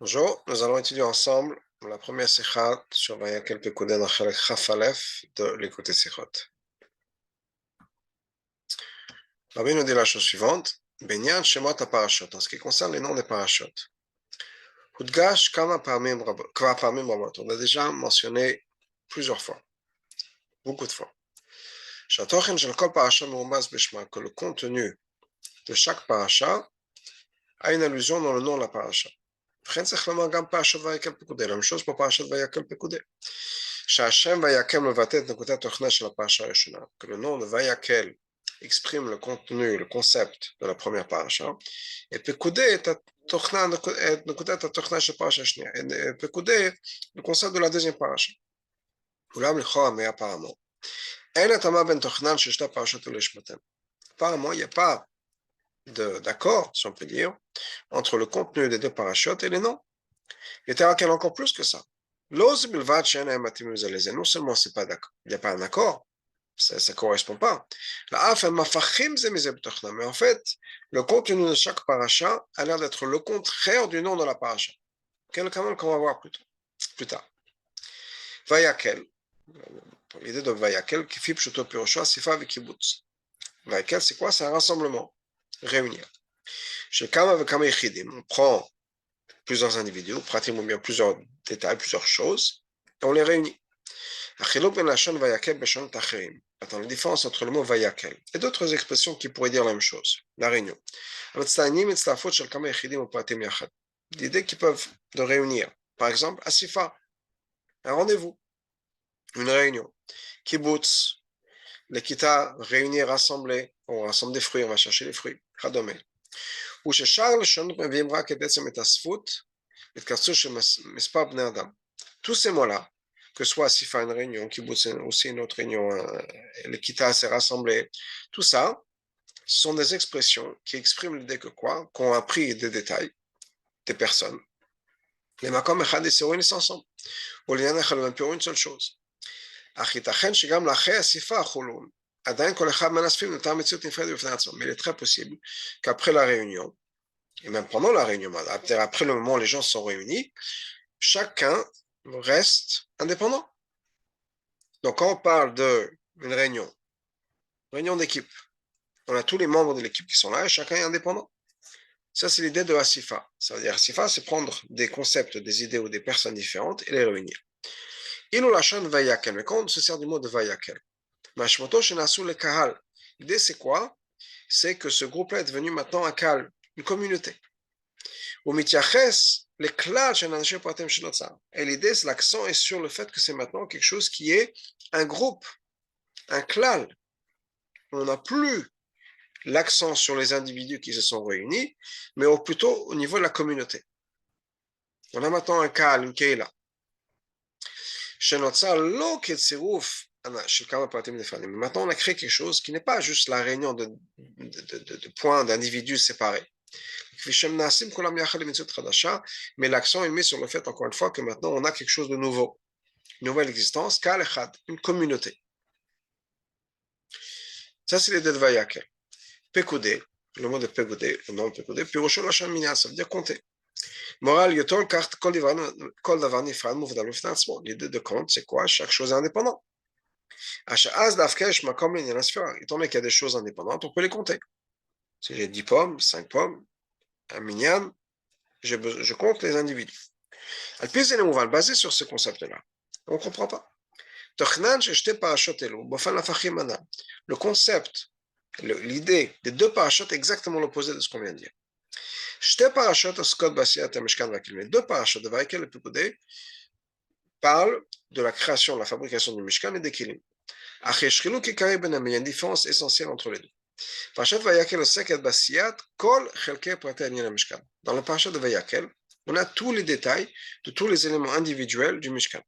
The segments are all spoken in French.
Bonjour, nous allons étudier ensemble la première sikha sur Vayakel Pekudei dans Chelek Chaf Aleph de l'écouter sikhot. Rabbi nous dit la chose suivante, Benyan Shemot HaParashot, en ce qui concerne les noms des parashot. Hudgash Kama Pamim Rabot, on a déjà mentionné plusieurs fois, beaucoup de fois. Shatochen Shel Kol Parasha Merumaz Beshma, que le contenu de chaque parasha a une allusion dans le nom de la parasha. וכן צריך לומר גם פרשת ויקל פקודי, la même chose pour פרשת ויקל פקודי. שהשם ויקל מבטא את נקודת התוכנה של הפרשה הראשונה, que le nom de ויקל exprime le contenu, le concept de la première parasha, et פקודי את נקודת התוכנה של הפרשה השנייה, et פקודי le concept de la deuxième parasha. אולם לכאורה מהפעמות. אין התאמה בין תוכנן של שתי הפרשות ולשמתן. Apparemment, il n'y a pas d'accord, si on peut dire, entre le contenu des deux parachutes et les noms. Et Terakel encore plus que ça. Non seulement c'est pas d'accord, il n'y a pas un accord, ça ne correspond pas. Mais en fait, le contenu de chaque paracha a l'air d'être le contraire du nom de la paracha. Quel qu'on va voir plus tard. Vayakel, l'idée de Vayakel, qui fit pshuto pirosha, sifa v'kibbutz. Vayakel, c'est quoi? C'est un rassemblement, réunir. Chez Kama v'Kama Yechidim, on prend plusieurs individus, pratiquement bien plusieurs détails, plusieurs choses, et on les réunit. Attends, la différence entre le mot vayakel et d'autres expressions qui pourraient dire la même chose, la réunion. L'idée qu'ils peuvent de réunir, par exemple, asifa, un rendez-vous, une réunion. Kibbutz, l'ekita, réunir, rassembler, on rassemble des fruits, on va chercher les fruits. Chadome. Tous ces mots-là, que ce soit Sifa, une réunion, Kibbutz, aussi une autre réunion, l'Ekita s'est rassemblé, tout ça, ce sont des expressions qui expriment l'idée que quoi? Qu'on a pris des détails des personnes. Les Makom Echad et se réunissent ensemble. Ou les Yanech même pour une seule chose. Achitachen, Shigam, Laché, Sifa, Chulun. Mais il est très possible qu'après la réunion, et même pendant la réunion, après le moment où les gens sont réunis, chacun reste indépendant. Donc, quand on parle d'une réunion d'équipe, on a tous les membres de l'équipe qui sont là et chacun est indépendant. Ça, c'est l'idée de Asifa. Ça veut dire Asifa, c'est prendre des concepts, des idées ou des personnes différentes et les réunir. Il ou la chaîne Vayakel, mais quand on se sert du mot de Vayakel, Mashmoto Shenasu le Kahal. L'idée, c'est quoi? C'est que ce groupe-là est devenu maintenant un Kahal, une communauté. Ou Mityaches, les Klal Shenanashe Pratem Shenotzar. Et l'idée, c'est l'accent est sur le fait que c'est maintenant quelque chose qui est un groupe, un Klal. On n'a plus l'accent sur les individus qui se sont réunis, mais plutôt au niveau de la communauté. On a maintenant un Kahal, une Keila. Shenotzar lo ketzirouf. Maintenant, on a créé quelque chose qui n'est pas juste la réunion de points d'individus séparés. Mais l'accent est mis sur le fait, encore une fois, que maintenant, on a quelque chose de nouveau. Une nouvelle existence, une communauté. Ça, c'est l'idée de Vayakel. Pekoudé, le mot de Pekoudé, le nom de Pekoudé, Pirosho Lachon Minyan, ça veut dire compter. Moral, Yotol, carte, Kol Davar Nifran, Mouvdal Ufnatzmo. L'idée de compte, c'est quoi? Chaque chose est indépendante. Étant donné qu'il y a des choses indépendantes, on peut les compter. Si j'ai 10 pommes, 5 pommes, un minyan, je compte les individus. Basé sur ce concept-là, on ne comprend pas. Le concept, l'idée des deux parachutes est exactement l'opposé de ce qu'on vient de dire. Les deux parachutes de Vayakel et Pekudei parlent de la création, de la fabrication du Mishkan et des Kilim. Il y a une différence essentielle entre les deux. Dans le parashat de Vayakel, on a tous les détails de tous les éléments individuels du Mishkan.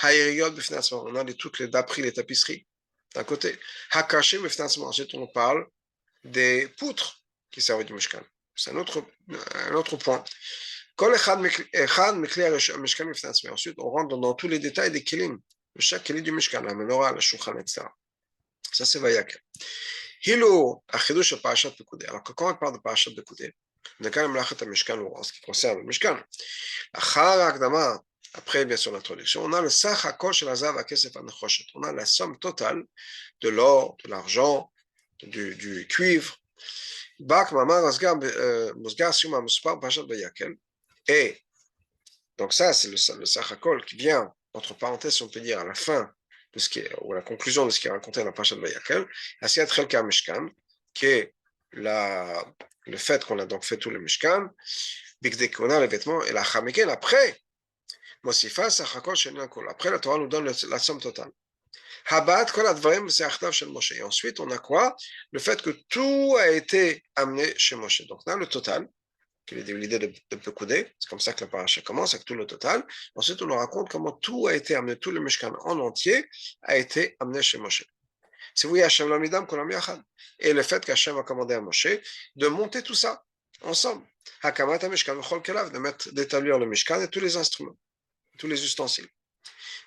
On a toutes les dapris, les tapisseries, d'un côté. Ensuite, on parle des poutres qui servent du Mishkan. C'est un autre point. Ensuite, on rentre dans tous les détails des kilim, de chaque kilim du Mishkan, la menorah, la shulchan, etc. Ça, c'est Vayakel. Alors que quand on parle de Parashat Pekudei, En ce qui concerne le Mishkan. Après, bien sûr, l'introduction, on a le Sach HaKol Shel Hazav HaKesef HaNechoshet. On a la somme totale de l'or, de l'argent, du cuivre. Bak Mamar Mosgar Sium Muspar Pachat Vayakel. Et donc ça, c'est le Sach HaKol qui vient, entre parenthèses, si on peut dire, à la fin de ce qui est, ou à la conclusion de ce qui est raconté dans la Pachat Vayakel, Asiat Chelka Mishkan, qui est le fait qu'on a donc fait tout le Mishkan, Bigdei Kona, les vêtements, et la Chamikel, après, Mosifa, Sachakol, Shenakol. Après, la Torah nous donne la somme totale. Habat, Kol Advarim, c'est Achtav Shel Moshe. Et ensuite, on a quoi? Le fait que tout a été amené chez Moshe. Donc, on a le total, qui est l'idée de Pekoudé. C'est comme ça que la paracha commence, avec tout le total. Ensuite, on nous raconte comment tout a été amené, tout le Mishkan en entier a été amené chez Moshe. C'est oui, Hachem Lamidam, Kolam Yachad. Et le fait qu'Hachem a commandé à Moshe de monter tout ça ensemble. Hakamat Mishkan, de mettre, d'établir le Mishkan et tous les instruments, tous les ustensiles.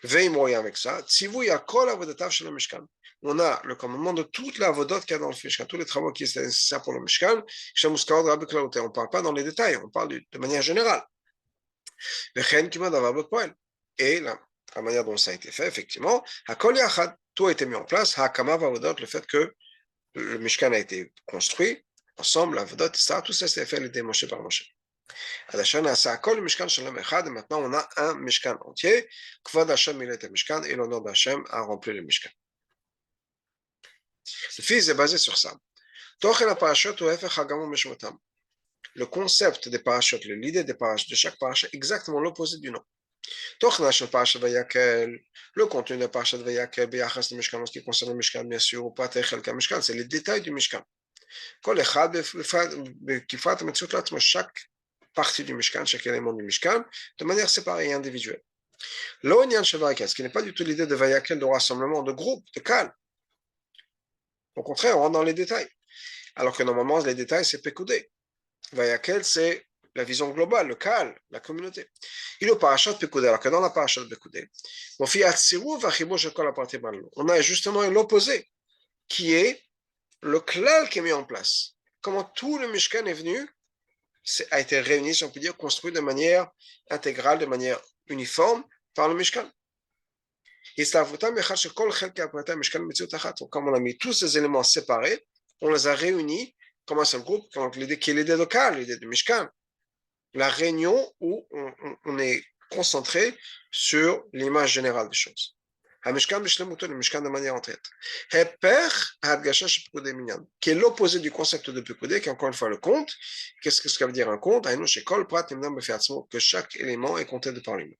Veille moyen avec ça. Tzivou Yakol Avodatav Shel Mishkan. On a le commandement de toute la avodot qu'il y a dans le Mishkan, tous les travaux qui sont nécessaires pour le Mishkan. On ne parle pas dans les détails, on parle de manière générale. Et la manière dont ça a été fait, effectivement, Hakol Yachad, tout a été mis en place. Hakama Vavodot, le fait que le Mishkan a été construit ensemble, la Avodot, ça, tout ça s'est fait l'idée Moshe par Moshe. Maintenant, on a un Mishkan entier. Kvod Hashem, il est un Mishkan, et l'honneur d'Hachem a rempli le Mishkan. Le fils est basé sur ça. Le concept des parachutes, l'idée des parachutes, de chaque parachute, est exactement l'opposé du nom. Le contenu de Parashat Vayakel, Beyachas le Mishkan, en ce qui concerne le Mishkan, bien sûr, ou pas Techel Mishkan, c'est les détails du Mishkan. Chaque partie du Mishkan, chaque élément du Mishkan, de manière séparée et individuelle. Ce qui n'est pas du tout l'idée de Vayakel, de rassemblement, de groupe, de calme. Au contraire, on rentre dans les détails. Alors que normalement, les détails, c'est Pekoudé. Vayakel, c'est la vision globale, le calme, la communauté. Il est au parachat Pekoudé, alors que dans la parachat Pekoudé, on a justement l'opposé, qui est le klal qui est mis en place. Comment tout le Mishkan est venu, a été réuni, si on peut dire, construit de manière intégrale, de manière uniforme par le Mishkan. Comme on a mis tous ces éléments séparés, on les a réunis comme un seul groupe, qui est l'idée locale, l'idée du Mishkan. La réunion où on est concentré sur l'image générale des choses. Le Mishkan de manière entière. Qui est l'opposé du concept de Pekoudé, qui est encore une fois le compte. Qu'est-ce que ça veut dire un compte? Que chaque élément est compté de par lui-même.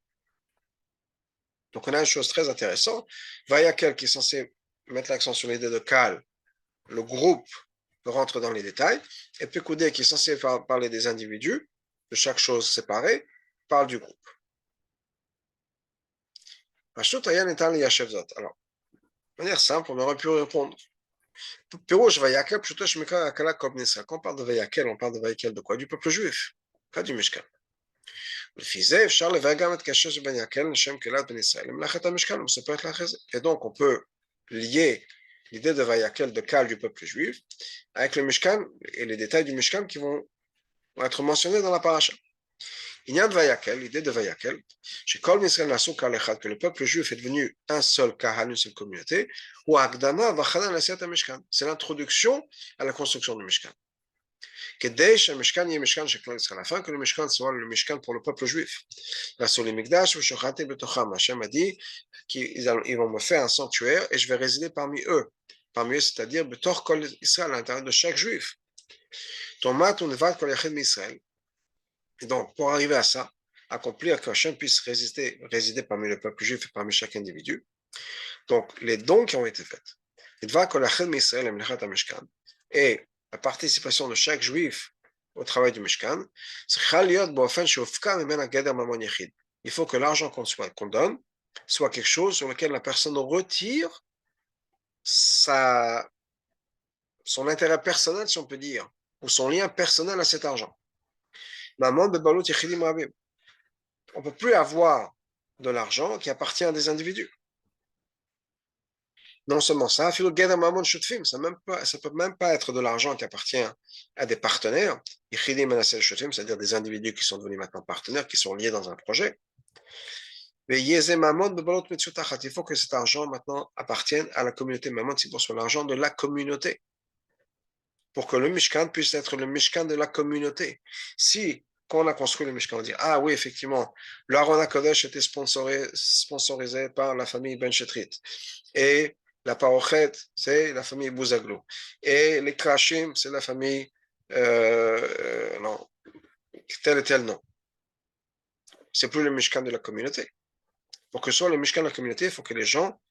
Donc on a une chose très intéressante. Vayakel qui est censé mettre l'accent sur l'idée de Kal, le groupe rentre dans les détails, et Pekoudé qui est censé parler des individus, de chaque chose séparée, parle du groupe. Alors, de manière simple, on aurait pu répondre. Quand on parle de Vayakel, on parle de Vayakel de quoi? Du peuple juif, pas du Mishkan. Et donc, on peut lier l'idée de Vayakel, de Kal du peuple juif, avec le Mishkan et les détails du Mishkan qui vont être mentionnés dans la paracha. L'idée de Vayakel, que le peuple juif est devenu un seul kahal, une seule communauté, c'est l'introduction à la construction du Mishkan. Afin que le Mishkan soit le Mishkan pour le peuple juif. Hachem a dit qu'ils vont me faire un sanctuaire et je vais résider parmi eux, c'est-à-dire à l'intérieur de chaque juif. Et donc, pour arriver à ça, accomplir que Hachem puisse résider parmi le peuple juif et parmi chaque individu, donc les dons qui ont été faits, et la participation de chaque juif au travail du Mishkan, il faut que l'argent qu'on donne soit quelque chose sur lequel la personne retire son intérêt personnel, si on peut dire, ou son lien personnel à cet argent. On ne peut plus avoir de l'argent qui appartient à des individus. Non seulement ça, ça ne peut même pas être de l'argent qui appartient à des partenaires, c'est-à-dire des individus qui sont devenus maintenant partenaires, qui sont liés dans un projet. Mais il faut que cet argent maintenant appartienne à la communauté. Mammon, c'est pour l'argent de la communauté. Pour que le Mishkan puisse être le Mishkan de la communauté. Si, quand on a construit le Mishkan, on dit, ah oui, effectivement, l'Aaron HaKodesh était sponsorisé par la famille Ben Shetrit. Et la Parochet, c'est la famille Bouzaglou. Et les Krashim, c'est la famille, non, tel et tel nom. C'est plus le Mishkan de la communauté. Pour que ce soit le Mishkan de la communauté, il faut que les gens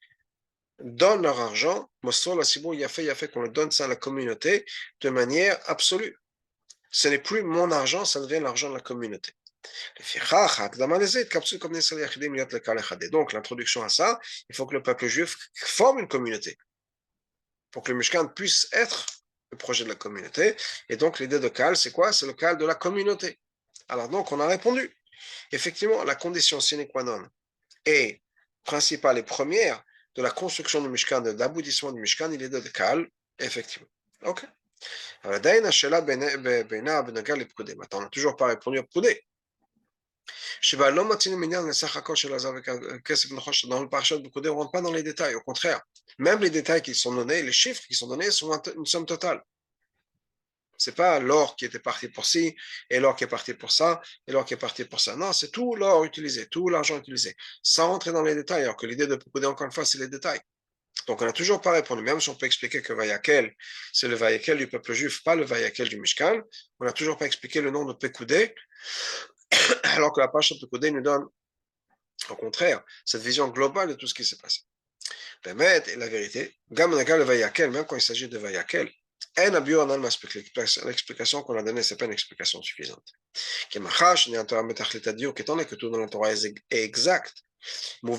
donnent leur argent. Il a fait qu'on le donne ça à la communauté de manière absolue. Ce n'est plus mon argent, ça devient l'argent de la communauté. Donc, l'introduction à ça, il faut que le peuple juif forme une communauté pour que le Mishkan puisse être le projet de la communauté. Et donc, l'idée de Kal, c'est quoi? C'est le Kal de la communauté. Alors, donc, on a répondu. Effectivement, la condition sine qua non et principale et première de la construction du Mishkan, de l'aboutissement du Mishkan, il est de Kal, effectivement. OK. Maintenant, on n'a toujours pas répondu à Pkoudé. Dans le parachat de Pkoudé, on ne rentre pas dans les détails. Au contraire, même les détails qui sont donnés, les chiffres qui sont donnés sont une somme totale. Ce n'est pas l'or qui était parti pour ci, et l'or qui est parti pour ça, et l'or qui est parti pour ça. Non, c'est tout l'or utilisé, tout l'argent utilisé, sans rentrer dans les détails, alors que l'idée de Pkoudé, encore une fois, c'est les détails. Donc, on n'a toujours pas répondu, même si on peut expliquer que Vayakel, c'est le Vayakel du peuple juif, pas le Vayakel du Mishkan. On n'a toujours pas expliqué le nom de Pekoudé, alors que la page de Pekoudé nous donne, au contraire, cette vision globale de tout ce qui s'est passé. Bémet, et la vérité, le Vayakel, même quand il s'agit de Vayakel, l'explication qu'on a donnée, ce n'est pas une explication suffisante. Étant donné que tout dans la Torah est exact, on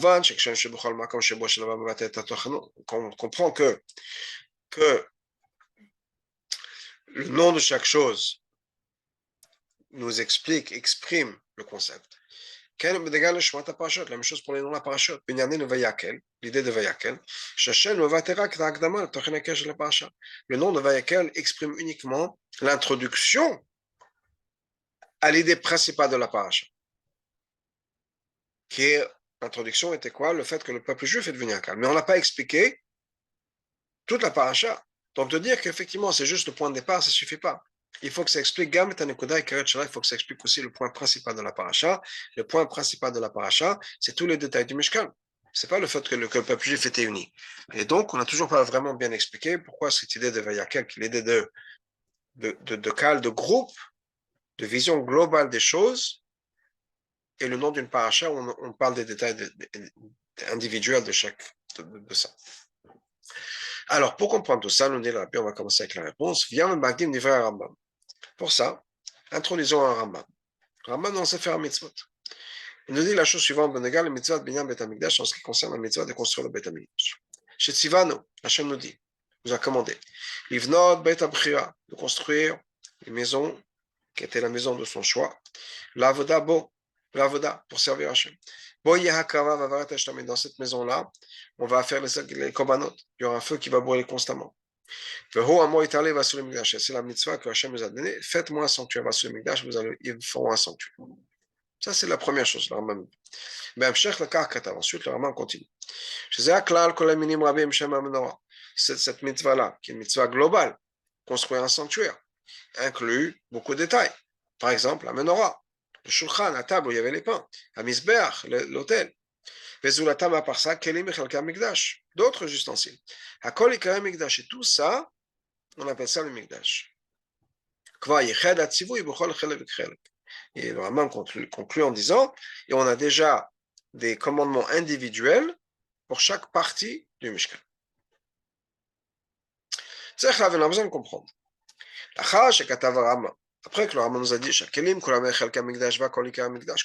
comprend que le nom de chaque chose nous exprime le concept. La même chose pour les noms de la parachute. L'idée de Vayakel. Le nom de Vayakel exprime uniquement l'introduction à l'idée principale de la paracha. L'introduction était quoi? Le fait que le peuple juif est devenu un calme. Mais on n'a pas expliqué toute la paracha. Donc de dire qu'effectivement c'est juste le point de départ, ça ne suffit pas. Il faut que ça explique il faut que ça explique aussi le point principal de la paracha. Le point principal de la paracha, c'est tous les détails du Mishkan. Ce n'est pas le fait que le peuple juif était uni. Et donc, on n'a toujours pas vraiment bien expliqué pourquoi cette idée de Vayakel, l'idée de Kal, de groupe, de vision globale des choses, et le nom d'une paracha où on parle des détails individuels de chaque de ça. Alors, pour comprendre tout ça, nous dit la on va commencer avec la réponse. Viens le Magdim Nivra Rambam. Pour ça, introduisons un Rambam. Rambam dans Sefer HaMitzvot. Il nous dit la chose suivante, Benegal, le mitzvah de Binyan Bet HaMikdash, en ce qui concerne la mitzvah de construire le Bet HaMikdash. Chez Tzivano, Hachem nous dit, nous a commandé, Livnot Bet HaBchira, de construire une maison qui était la maison de son choix, l'avoda pour servir Hachem. Bo Yehakava Vavarat Hashtamet, dans cette maison-là, on va faire les korbanot, il y aura un feu qui va brûler constamment. C'est la mitzvah que Hachem nous a donnée. Faites-moi un sanctuaire, ils feront un sanctuaire. Ça, c'est la première chose. Ensuite, le Rambam continue. Cette mitzvah-là, qui est une mitzvah globale, construire un sanctuaire, inclut beaucoup de détails. Par exemple, la menorah, le shulchan, la table où il y avait les pains, la misbeach, l'autel. Vezulatam à part ça, kelim echelka mikdash, d'autres ustensiles. Hakol ikarim mikdash, et tout ça, on appelle ça le mikdash. Kva yeched atzivu b'chol chelek v'chelek. Et le Rambam conclut en disant, et on a déjà des commandements individuels pour chaque partie du Mishkan. On a besoin de comprendre. Après que le Rambam nous a dit que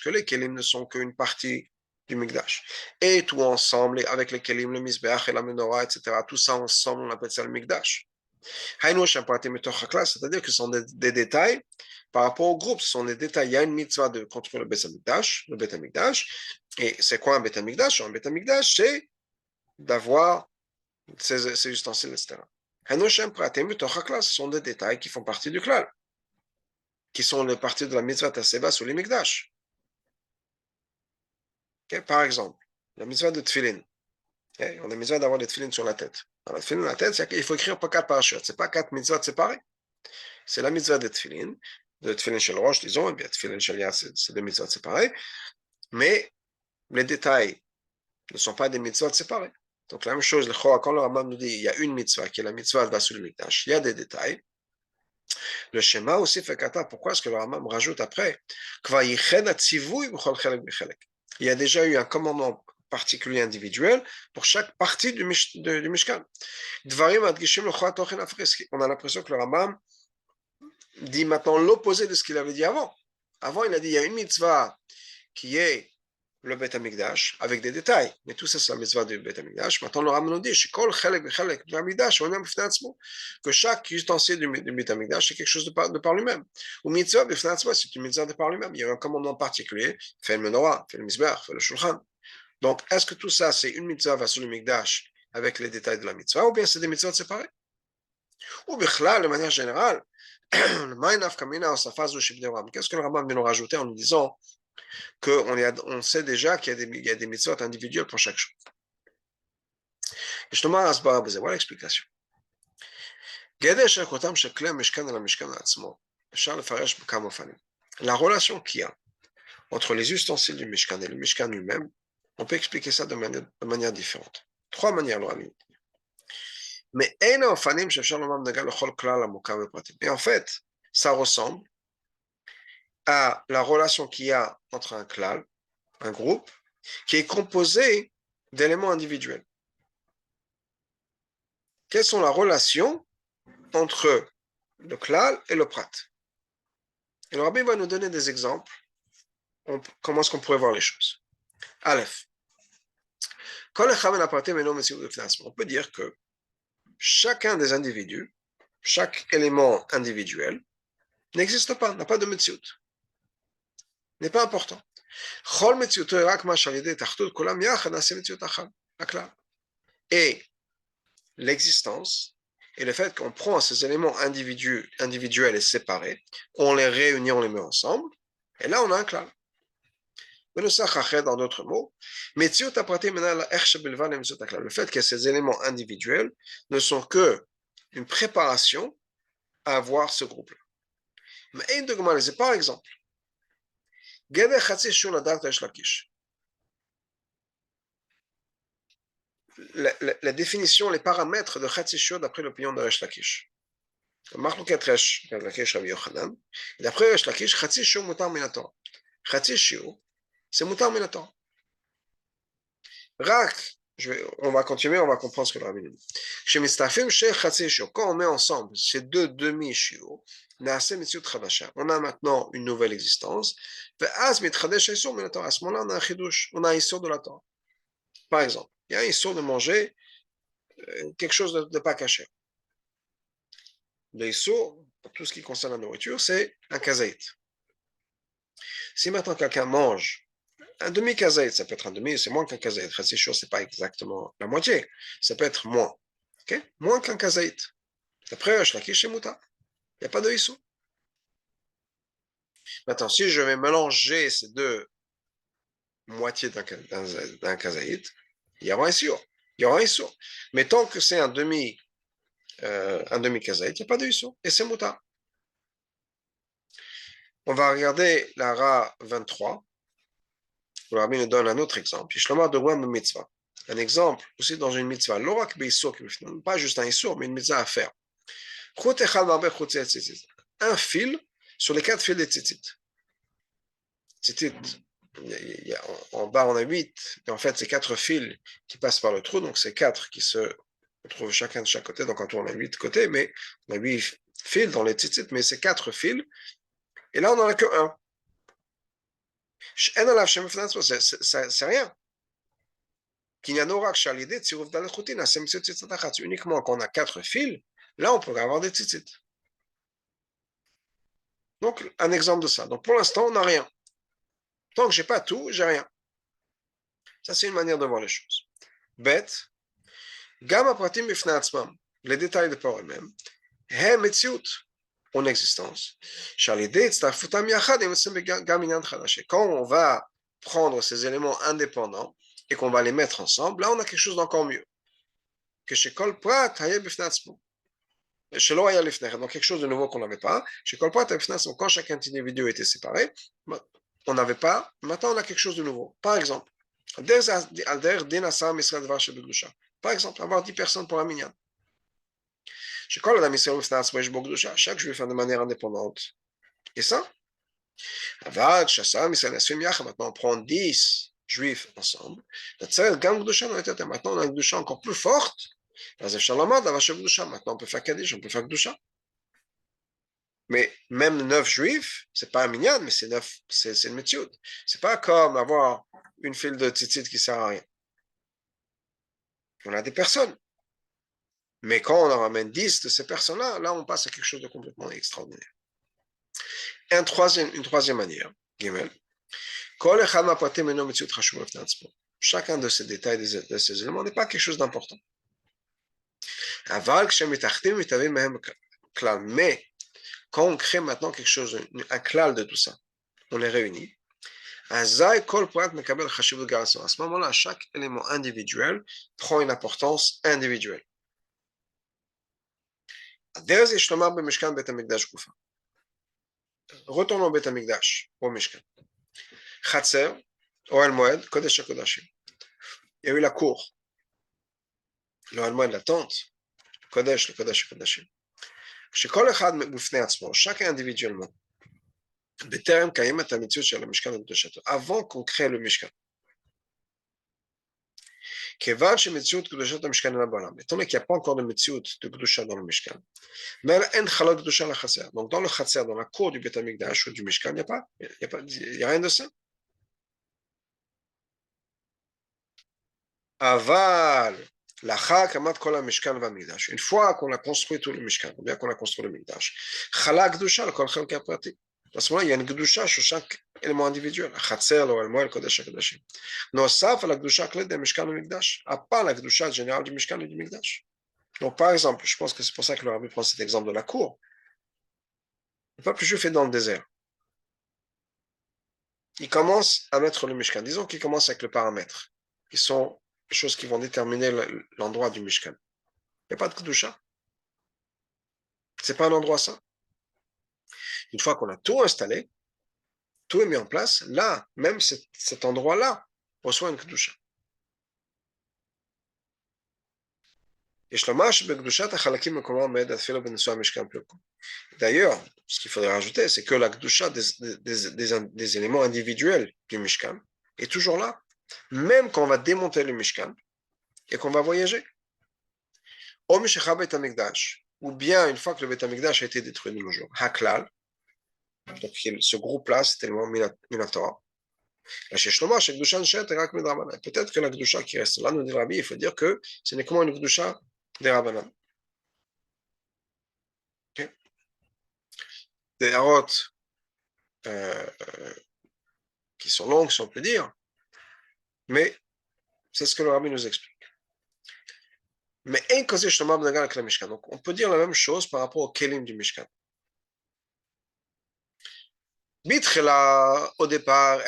les kelim ne sont qu'une partie du Mikdash. Et tout ensemble, avec les kelim, le misbeach et la menorah, etc., tout ça ensemble, on appelle ça le Mikdash. C'est-à-dire que ce sont des détails par rapport au groupe. Ce sont des détails. Il y a une mitzvah de construire le Bet HaMikdash. Et c'est quoi un Bet HaMikdash? Un Bet HaMikdash, c'est d'avoir ces ustensiles, etc. Hanoshem pratim b'toch ce sont des détails qui font partie du klal, qui sont les parties de la mitzvah taseba sur les mikdash. Okay? Par exemple, la mitzvah de tefillin. Okay? On a besoin d'avoir des tefillin sur la tête. Dans la tefillin sur la tête, il faut écrire pas 4 parachutes. Ce n'est pas 4 mitzvahs séparés. C'est la mitzvah de tefillin shel rosh, disons, et bien tefillin shel yad, c'est des mitzvahs séparés. Mais les détails ne sont pas des mitzvahs séparés. Donc la même chose, quand le Rambam nous dit il y a une mitzvah qui est la mitzvah de Vasul Mikdash, il y a des détails. Le schéma aussi fait kata. Pourquoi est-ce que le Rambam rajoute après il y a déjà eu un commandement particulier individuel pour chaque partie du Mishkan. On a l'impression que le Rambam dit maintenant l'opposé de ce qu'il avait dit avant. Avant, il a dit il y a une mitzvah qui est le Beth Amikdash avec des détails. Mais tout ça, c'est la mitzvah du Beth Amikdash. Maintenant, le Rambam nous dit que chaque ustensile du Beth Amikdash, c'est quelque chose de par lui-même. Ou mitzvah, c'est une mitzvah de par lui-même. Il y a un commandement particulier. Fais le menorah, fais le misbeh, fais le shulchan. Donc, est-ce que tout ça, c'est une mitzvah sur le Mikdash avec les détails de la mitzvah, ou bien c'est des mitzvahs séparés? Ou bien, de manière générale, qu'est-ce que le Rambam vient nous rajouter en nous disant qu'on sait déjà qu'il y a des mitzvot individuelles pour chaque chose. Justement, voilà l'explication. La relation qu'il y a entre les ustensiles du Mishkan et le Mishkan lui-même, on peut expliquer ça de manière différente. 3 manières, le Rambam. Mais et en fait, ça ressemble à la relation qu'il y a entre un klal, un groupe, qui est composé d'éléments individuels. Quelles sont la relation entre le klal et le prat? Et le Rabbi va nous donner des exemples. Comment est-ce qu'on pourrait voir les choses? Aleph. On peut dire que chacun des individus, chaque élément individuel, n'existe pas, n'a pas de metziut, n'est pas important. Et l'existence et le fait qu'on prend ces éléments individuels et séparés, on les réunit, on les met ensemble, et là on a un klal. Dans d'autres mots, le fait que ces éléments individuels ne sont que une préparation à avoir ce groupe-là. Mais par exemple, la définition, les paramètres de Chatzishur d'après l'opinion de Resh Lakish. Resh Lakish Rabbi Yochanan. D'après Resh Lakish, Chatzishur mutar min haTorah. Chatzishur, c'est mutar min haTorah. On va continuer, on va comprendre ce que le Rabbi dit. Quand on met ensemble ces deux demi-shiur, on a maintenant une nouvelle existence. À ce moment-là, on a un chidouche, on a un issur de la Torah. Par exemple, il y a un issur de manger quelque chose de pas caché. Le issur, pour tout ce qui concerne la nourriture, c'est un kazaït. Si maintenant quelqu'un mange un demi-kazaït, ça peut être un demi, c'est moins qu'un kazaït. C'est sûr, c'est pas exactement la moitié. Ça peut être moins. Okay? Moins qu'un kazaït. D'après Resh Lakish et Mouta. Il n'y a pas de issou. Maintenant, si je vais mélanger ces deux moitiés d'un kazaït, il y aura un issur. Il y aura un issur. Mais tant que c'est un demi-kazaït, il n'y a pas de issur. Et c'est Mouta. On va regarder la Ra 23. Le Rabbi nous donne un autre exemple. Un exemple aussi dans une mitzvah. Pas juste un issur, mais une mitzvah à faire. Un fil sur les 4 fils des tzitzit. En bas, on a 8. Et en fait, c'est 4 fils qui passent par le trou. Donc, c'est 4 qui se trouvent chacun de chaque côté. Donc, en tout, on a 8 côtés, mais on a 8 fils dans les tzitzit, mais c'est 4 fils. Et là, on n'en a que un. C'est rien. Uniquement quand on a 4 fils, là on peut avoir des tzitzit. Donc, un exemple de ça. Donc, pour l'instant, on n'a rien. Tant que je n'ai pas tout, j'ai rien. Ça, c'est une manière de voir les choses. Bête. גם הפרטים בפני עצמם, les détails de par eux-mêmes, הם מציאות en existence, שעל ידי הצטרפותם יחד, הם יוצאים גם עניין חדש. Quand on va prendre ces éléments indépendants et qu'on va les mettre ensemble, là on a quelque chose d'encore mieux. כשכל פרט היה בפני עצמו. שלא היה לפני כן, donc quelque chose de nouveau qu'on n'avait pas, שכל פרט היה בפני עצמו, quand chaque individu était séparé, on n'avait pas, maintenant on a quelque chose de nouveau. Par exemple, על דרך דין 10 מישראל דבר שבקדושה. Par exemple, avoir 10 personnes pour un minyan. שכל אדם ישראל בפני עצמו יש בו קדושה, chaque juif de manière indépendante. Et ça, אבל כש10 מישראל נאספים יחד, maintenant on prend 10 juifs ensemble, נוצרת גם קדושה לא יותר, maintenant on a une קדושה encore plus forte, אז אפשר לומר דבר שבקדושה, maintenant on peut faire קדיש, on peut faire קדושה. Mais même 9 juifs, c'est pas un minyan, mais c'est une méthode. C'est pas comme avoir une file de tzitzit qui sert à rien. On a des personnes. Mais quand on en ramène 10 de ces personnes-là, là on passe à quelque chose de complètement extraordinaire. Une troisième manière, Gimel. Chacun de ces détails, de ces éléments n'est pas quelque chose d'important. Mais quand on crée maintenant quelque chose, un klal de tout ça, on les réunit. À ce moment-là, chaque élément individuel prend une importance individuelle. Retournons au Beth Amikdash, au Mishkan. Chatzer, Ohel Moed, Kodesh HaKodashim. Il y a eu la cour. Le Ohel Moed, la tente. Kodesh, le Kodesh HaKodashim. שכל אחד בפני עצמו, chacun individuellement, בטרם קיימת המציאות של המשכן וקדושתו, avant qu'on crée le משכן. כיוון שמציאות קדושת המשכן אינה בעולם, étant donné qu'il n'y a pas encore de מציאות de קדושה dans le משכן, mais אין חלות קדושה לחצר. Donc dans le חצר, dans la cour du בית המקדש ou du משכן, il n'y a rien de ça. אבל לאחר הקמת כל המשכן והמקדש, une fois qu'on a construit tout le משכן, ou bien qu'on a construit le מקדש, חלה קדושה לכל חלקי הפרטים. À ce moment-là, il y a une קדושה sur chaque élément individuel, החצר, לאוהל מועד, קודש הקודשים. נוסף על הקדושה הכללית במשכן ומקדש, à part la קדושה générale du משכן et du מקדש. Donc par exemple, je pense que c'est pour ça que le rabbi prend cet exemple de la cour. Le peuple juif est dans le désert. Il commence à mettre le Mishkan. Disons qu'il commence avec le paramètre, qui sont les choses qui vont déterminer l'endroit du Mishkan. Il n'y a pas de Kedusha. C'est pas un endroit ça. Une fois qu'on a tout installé, tout est mis en place, là, même cet endroit-là reçoit une Kedusha. D'ailleurs, ce qu'il faudrait rajouter, c'est que la Kedusha des éléments individuels du Mishkan est toujours là, même quand on va démonter le Mishkan et qu'on va voyager. Ou bien une fois que le Beth Amikdash a été détruit de nos jours, Haklal, donc ce groupe-là, c'est tellement Minatora. Peut-être que la Kedusha qui reste là, nous dit le Rabbi, il faut dire que ce n'est comment une Kedusha des Rabbanan. Okay. Des harotes qui sont longues, si on peut dire, mais c'est ce que le Rabbi nous explique. Mais donc on peut dire la même chose par rapport au kelim du Mishkan. Au départ,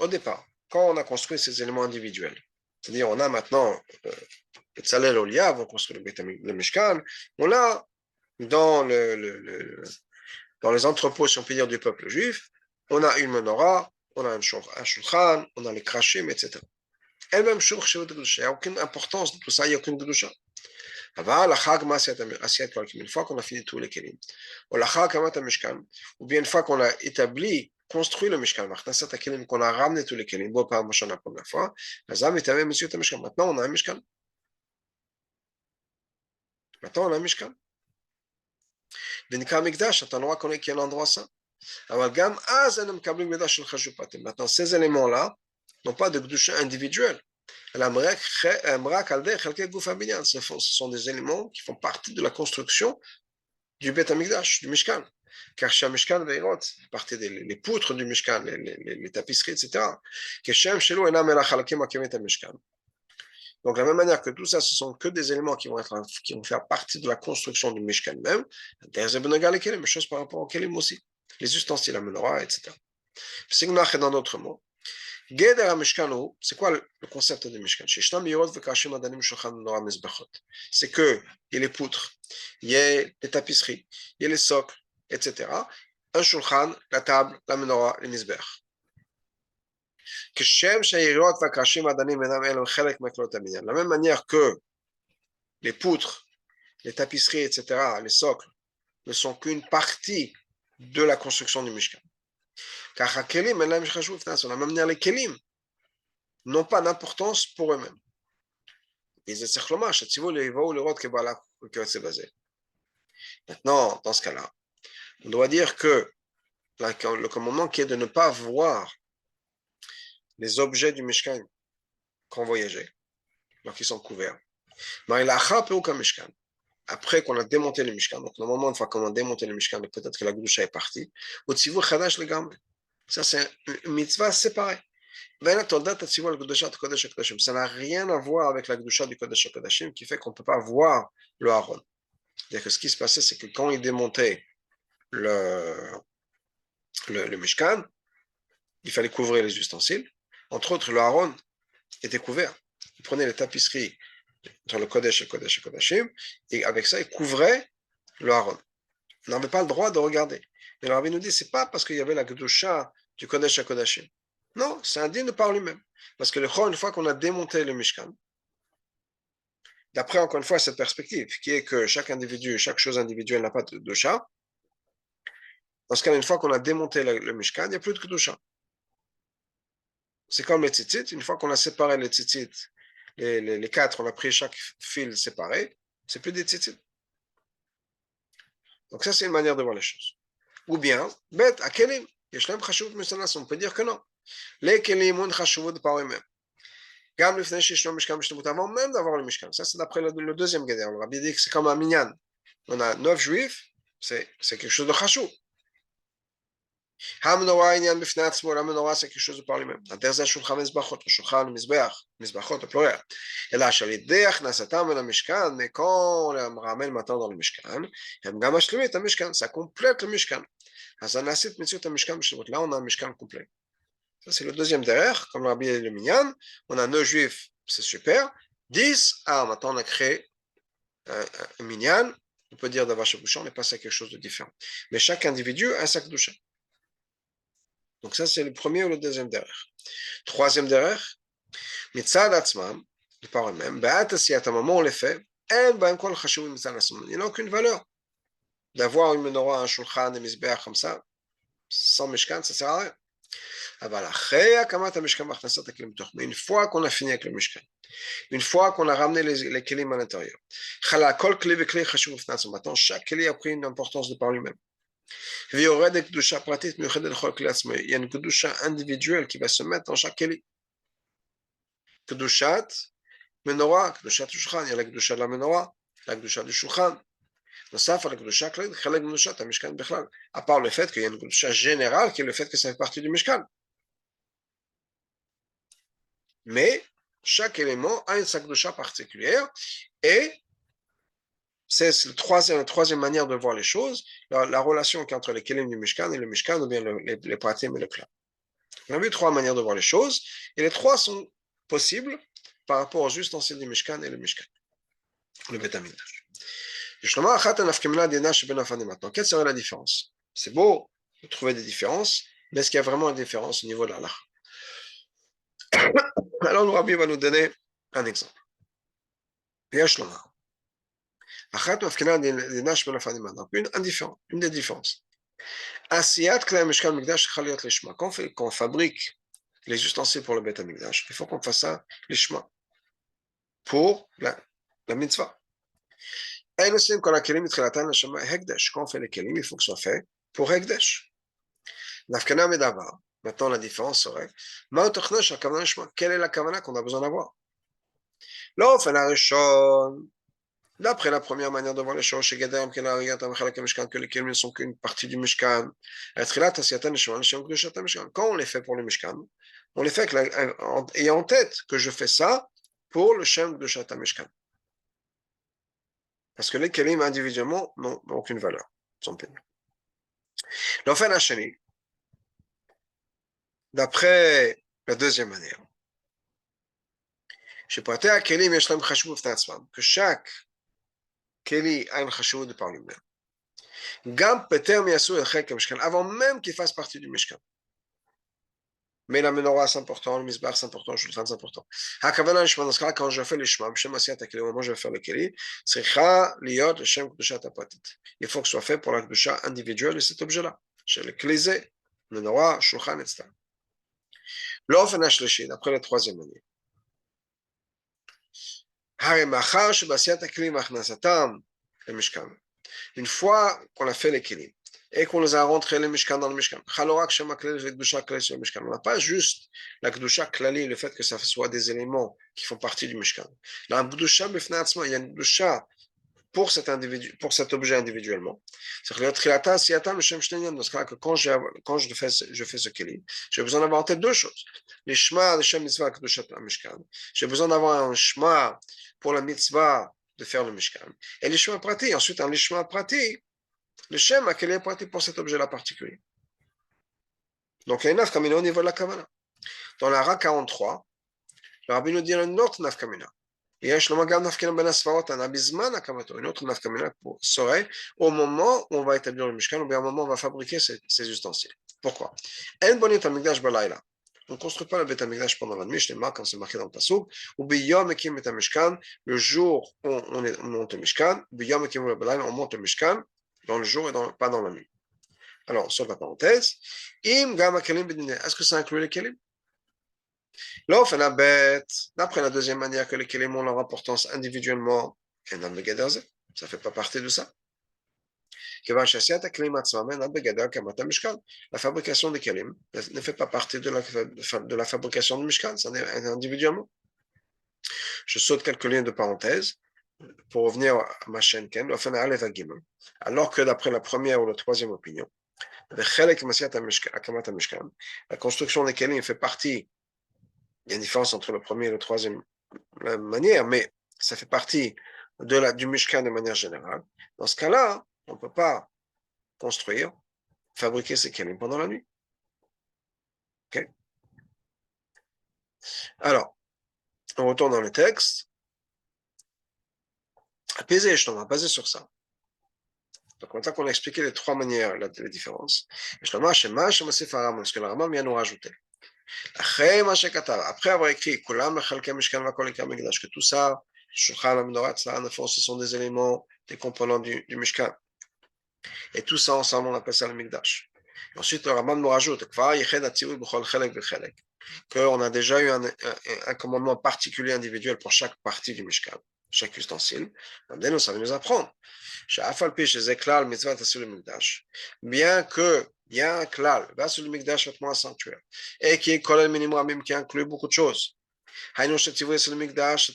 au départ, quand on a construit ces éléments individuels, c'est-à-dire on a maintenant le Tzalel Oliav, on construit le Mishkan, on a dans les entrepôts, si on peut dire, du peuple juif, on a une menorah, on a un shulchan, on a les krashim, etc. Elle même chose, il n'y a aucune importance de tout ça, il n'y a aucune kedusha. Une fois qu'on a fini tous les kelim, ou bien une fois qu'on a établi, construit le Mishkan, qu'on a ramené tous les kelim, bon, par la première fois, maintenant on a un Mishkan. Maintenant on a un Mishkan. ונקרא מקדש, אתה נורא קונה כי אין endroit ça. אבל גם אז הם מקבלים מידע של חשופתים. Maintenant, ces éléments-là n'ont pas de קדושה individuelle. הם רק על דרך חלקי גוף הבניין. Ce sont des éléments qui font partie de la construction du בית המקדש, du משכן. car שהמשכן והעירות, partie des poutres du משכן, les tapisseries, etc. כשם שלו אינם אלא חלקים מקימים את המשכן. Donc, de la même manière que tout ça, ce sont que des éléments qui vont faire partie de la construction du Mishkan même. Même chose par rapport aux kelim aussi. Les ustensiles, la menorah, etc. C'est dans d'autres mots. Geder Mishkan, c'est quoi le concept de Mishkan? C'est que il y a les poutres, il y a les tapisseries, il y a les socles, etc. Un shulchan, la table, la menorah, les misbech. De la même manière que les poutres, les tapisseries, etc., les socles, ne sont qu'une partie de la construction du Mishkan. Car de la même manière, les kelim n'ont pas d'importance pour eux-mêmes. Maintenant, dans ce cas-là, on doit dire que le commandement qui est de ne pas voir les objets du Mishkan quand on voyageait, donc ils sont couverts. Après qu'on a démonté le Mishkan, donc normalement, une fois qu'on a démonté le Mishkan, peut-être que la Gdusha est partie, ça c'est une mitzvah séparée. Ça n'a rien à voir avec la Gdusha du Kodesh HaKodashim qui fait qu'on ne peut pas voir le Haron. C'est-à-dire que ce qui se passait, c'est que quand il démontait le Mishkan, il fallait couvrir les ustensiles. Entre autres, le Haron était couvert. Il prenait les tapisseries entre le Kodesh et le Kodesh HaKodashim et avec ça, il couvrait le Haron. On n'avait pas le droit de regarder. Mais le Rabbi nous dit, c'est pas parce qu'il y avait la Gdusha du Kodesh HaKodashim. Non, c'est indigne par lui-même. Parce que une fois qu'on a démonté le Mishkan, d'après encore une fois cette perspective, qui est que chaque individu, chaque chose individuelle n'a pas de Gdusha, dans ce cas, une fois qu'on a démonté le Mishkan, il n'y a plus de Gdusha. C'est comme les tzitzit, une fois qu'on a séparé les tzitzit, les quatre, on a pris chaque fil séparé, c'est plus des tzitzit. Donc ça, c'est une manière de voir les choses. Ou bien, bête, à kelim, on peut dire que non. Les kelim ont chashuvut par eux-mêmes. Avant même d'avoir le Mishkan. Ça, c'est d'après le deuxième Geder. Le Rabbi dit que c'est comme un minyan. On a 9 juifs, c'est quelque chose de chashou. Hamnoa, Inyan, Bifnatzmo, la menorah, c'est quelque chose de par lui-même. Interza, Shulchan, Mizbachot, le Shulchan, le Mizbeach, Mizbachot, au pluriel. Et là, Shalidech, Nasatam, le Mishkan, mais quand on le ramène maintenant dans le Mishkan, Gamashlimit, le Mishkan, ça complète le Mishkan. Hazanasit, Mitzut, le Mishkan, là, on a un Mishkan complet. Ça, c'est le deuxième derrière, comme le Rabbi et le Minyan. On a 9 juifs, c'est super. 10, maintenant on a créé un Minyan. On peut dire d'avoir chaque doucha, on est passé à quelque chose de différent. Mais chaque individu a un sac doucha. Donc ça, c'est le premier ou le deuxième derrière. Troisième derrière, Mitzad Atzmam, de par eux-mêmes, à un moment où on les fait, il n'y a aucune valeur d'avoir une menorah, un shulchan, un misbeach comme ça, sans mishkan, ça ne sert à rien. Mais une fois qu'on a fini avec le Mishkan, une fois qu'on a ramené les kelim à l'intérieur, maintenant chaque keli a pris une importance de par lui-même. Il y a une kedusha individuelle qui va se mettre dans chaque keli. Kedushat menorah, kedushat shulchan, il y a la kedusha de la menorah, la kedusha du shulchan. À part le fait qu'il y a une kedusha générale qui est le fait que ça fait partie du Mishkan. Mais chaque élément a une sakdusha particulière et c'est la troisième manière de voir les choses, la relation qui est entre les kelim du Mishkan et le Mishkan, ou bien les pratim et le klan. On a vu 3 manières de voir les choses et les 3 sont possibles par rapport aux ustensiles du Mishkan et le Mishkan, le Beth Amikdash. Maintenant, quelle serait la différence? C'est beau de trouver des différences, mais est-ce qu'il y a vraiment une différence au niveau de l'Allah? Alors le Rabbi va nous donner un exemple. Une des différences. Quand on fabrique les ustensiles pour le Beth Amikdash, il faut qu'on fasse ça lishma pour la mitzvah. Quand on fait les kelim, il faut que ce soit fait pour Hekdesh. Maintenant, la différence serait quelle est la kavana qu'on a besoin d'avoir? D'après la première manière de voir les choses, que les kelim ne sont qu'une partie du Mishkan. Quand on les fait pour le Mishkan, on les fait ayant en tête que je fais ça pour le Shem de Shata Mishkan. Parce que les kelim individuellement n'ont aucune valeur. Sont pénibles. L'ofen hachani, d'après la deuxième manière, que chaque keli a une chashut de par lui-même. Gam peter miyasu el mishkan, avant même qu'il fasse partie du mishkan. Mais la menorah c'est important, le misbah c'est important, le shulchan c'est important. Hakavana l'ishma, dans ce cas-là, quand je fais l'ishma, b'shem asiyat hakeli, au moment où je vais faire le keli, tzricha liyot l'shem kedushat hapratit. Il faut que ce soit fait pour la kedusha individuelle de cet objet-là. Chez le klisé, menorah, shulchan, etc. L'ofen hashlishi, d'après la troisième manière. Hare machar shebasiyat hakeli machnasatam le mishkan. Une fois qu'on a fait les kelim et qu'on les a rentrés les mishkan dans le mishkan, on n'a pas juste la kedusha klali, le fait que ça soit des éléments qui font partie du mishkan. Dans le kedusha, il y a une kedusha pour cet objet individuellement. C'est-à-dire dans ce cas que quand je fais ce kelim, j'ai besoin d'avoir en tête deux choses. Les shema, les shem mitzvah, kedusha mishkan. J'ai besoin d'avoir un shema pour la mitzvah de faire le mishkan. Et les chemins pratiques, ensuite, les chemins pratiques, le schéma quel est pratique pour cet objet-là particulier. Donc, il y a une nafkamina au niveau de la kamana. Dans la Ra 43, le rabbi nous dit une autre nafkamina. Il y a une autre nafkamina serait au moment où on va établir le mishkan, ou bien au moment où on va fabriquer ces ustensiles. Pourquoi? On ne construit pas le Beth Amikdash pendant la nuit, je l'ai marqué, comme c'est marqué dans le Passouk, ou Biyom Ekim Beth Mishkan, le jour où on monte le Mishkan, Biyom Ekim on monte le Mishkan, dans le jour et pas dans la nuit. Alors, sauf la parenthèse, Im Gama Kelim Bedine, est-ce que ça inclut les Kelim? Là, on fait la bête, d'après la deuxième manière que les Kelim ont leur importance individuellement, ça ne fait pas partie de ça. La fabrication des kelim ne fait pas partie de la fabrication du mishkan, ça est individuellement. Je saute quelques lignes de parenthèse pour revenir à ma chaîne Ken, alors que d'après la première ou la troisième opinion, la construction des kelim fait partie, il y a une différence entre la première et la troisième manière, mais ça fait partie du mishkan de manière générale. Dans ce cas-là, on ne peut pas construire, fabriquer ces kelim pendant la nuit. Okay. Alors, on retourne dans le texte. Apaiser, je t'en ai basé sur ça. Donc, maintenant qu'on a expliqué les trois manières, les différences, ce que le Rambam vient nous rajouter. Après avoir écrit que tout ça, Shulchan, la Menorah, ce sont des éléments, des composants du Mishkan. Et tout ça ensemble, on appelle ça le Mikdash. Ensuite, le Rambam nous rajoute qu'on a déjà eu un commandement particulier individuel pour chaque partie du Mishkan, chaque ustensile. Ça va nous apprendre. Bien qu'il y a un klal, va sur le Mikdash, vêtement sanctuaire, et qui est collé minimum, qui inclut beaucoup de choses. C'est-à-dire que sur le Mikdash, ça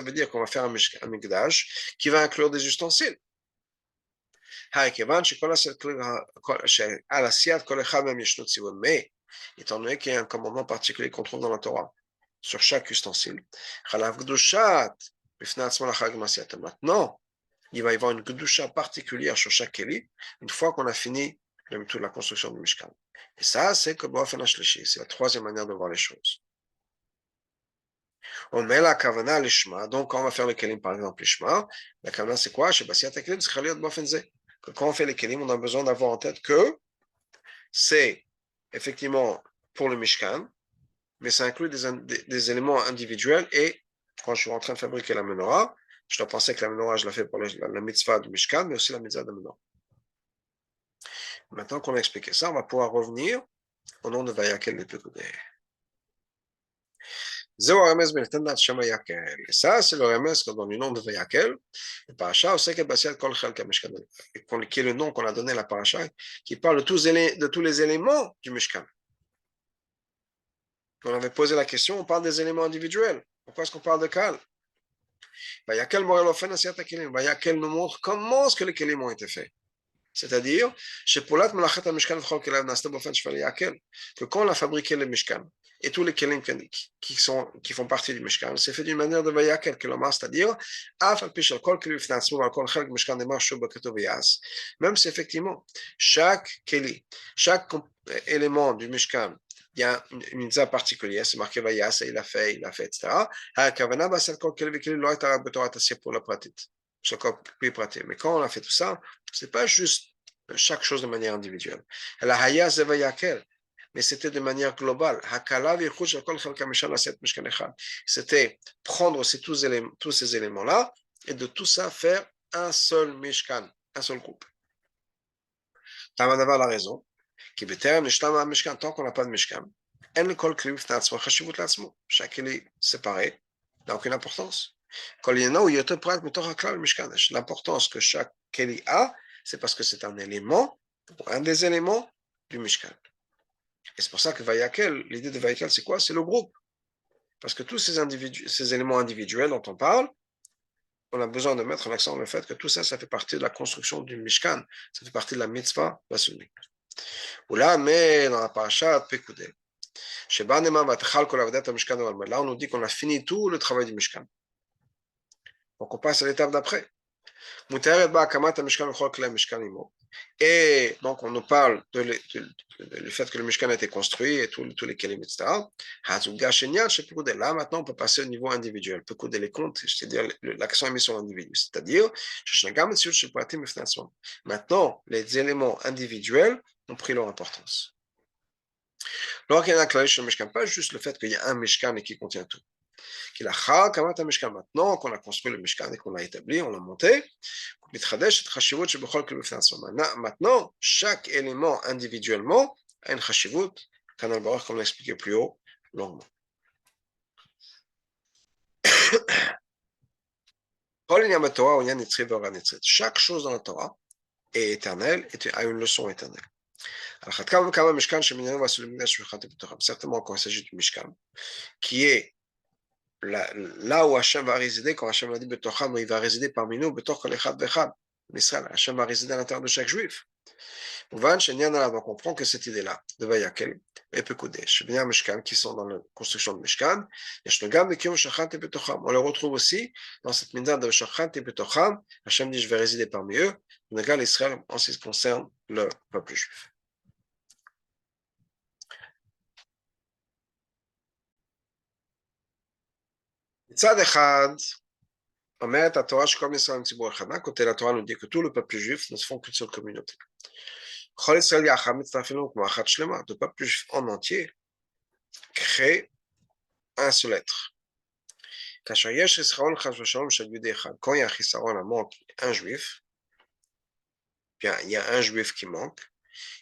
veut dire qu'on va faire un Mikdash qui va inclure des ustensiles. Mais, étant donné qu'il y a un commandement particulier qu'on trouve dans la Torah sur chaque ustensile, maintenant, il va y avoir une kedusha particulière sur chaque keli une fois qu'on a fini toute la construction du Mishkan. Et ça, c'est la troisième manière de voir les choses. On met la kavana l'ishma, donc quand on va faire le kelim, par exemple, l'ishma, la kavana c'est quoi? Que quand on fait les kelim, on a besoin d'avoir en tête que c'est effectivement pour le Mishkan, mais ça inclut des éléments individuels, et quand je suis en train de fabriquer la menorah, je dois penser que la menorah, je la fais pour la mitzvah du Mishkan, mais aussi la mitzvah de menorah. Maintenant qu'on a expliqué ça, on va pouvoir revenir au nom de Vayakel le Pekudé. Et ça, c'est le remez dans le nom de Vayakel. Le paracha, qui est le nom qu'on a donné à la paracha, qui parle de tous les éléments du Mishkan. On avait posé la question, on parle des éléments individuels. Pourquoi est-ce qu'on parle de Kal? Vayakel nous montre comment est-ce que les kelim ont été faits. C'est-à-dire, que quand on a fabriqué le Mishkan, et tous les kelim qui font partie du Mishkan, c'est fait d'une manière de vayakel, c'est-à-dire, même si effectivement, chaque keli, chaque élément du Mishkan, il y a une mitzvah particulière, c'est marqué Vayas, il a fait, etc. Mais quand on a fait tout ça, c'est pas juste chaque chose de manière individuelle. Mais c'était de manière globale. C'était prendre tous ces éléments-là et de tout ça faire un seul Mishkan, un seul groupe. Tamadavar a raison. Tant qu'on n'a pas de Mishkan, chaque est séparé, n'a aucune importance. L'importance que chaque Keli a, c'est parce que c'est un élément, un des éléments du Mishkan. Et c'est pour ça que Vayakel, l'idée de Vayakel, c'est quoi? C'est le groupe. Parce que tous ces éléments individuels dont on parle, on a besoin de mettre l'accent sur le fait que tout ça, ça fait partie de la construction du Mishkan, ça fait partie de la mitzvah Basuni. Ou là, mais dans la parasha Pekudé, là, on nous dit qu'on a fini tout le travail du Mishkan. Donc, on passe à l'étape d'après. Et donc, on nous parle du fait que le Mishkan a été construit et tous les kelim, etc. Là, maintenant, on peut passer au niveau individuel. Les comptes, c'est-à-dire l'accent est mis sur l'individu. C'est-à-dire, maintenant, les éléments individuels ont pris leur importance. Alors qu'il y a un clarice sur le Mishkan, pas juste le fait qu'il y a un Mishkan et qui contient tout. Maintenant qu'on a construit le Mishkan et qu'on l'a établi, on l'a monté, maintenant, chaque élément individuellement a une chashivut, comme on l'a expliqué plus haut, longuement. Chaque chose dans la Torah est éternelle et a une leçon éternelle. Certainement, quand il s'agit du Mishkan, qui est là où Hachem va résider, quand Hachem a dit Betocham, il va résider parmi nous, Betoch Kol Echad Vechad, Israël, Hachem va résider à l'intérieur de chaque juif. Donc on comprend que cette idée-là de Vayakel et Pekudesh, bien Mishkan, qui sont dans la construction de Mishkan, on le retrouve aussi dans cette minda de Shachat et Betocham, Hachem dit je vais résider parmi eux, Nagal Israël en ce qui concerne le peuple juif. מצד אחד, אומרת התורה שכל ישראל הם ציבור אחד. כותב התורה nous dit que tout le peuple juif ne se font qu'une seule communauté. כל ישראל יחד מצטרפים לנו כמו אחת שלמה. Le peuple juif en entier crée un seul être. כאשר יש חיסרון חס ושלום של יהודי אחד, quand il y a un חיסרון, un manque, un juif, bien, il y a un juif qui manque,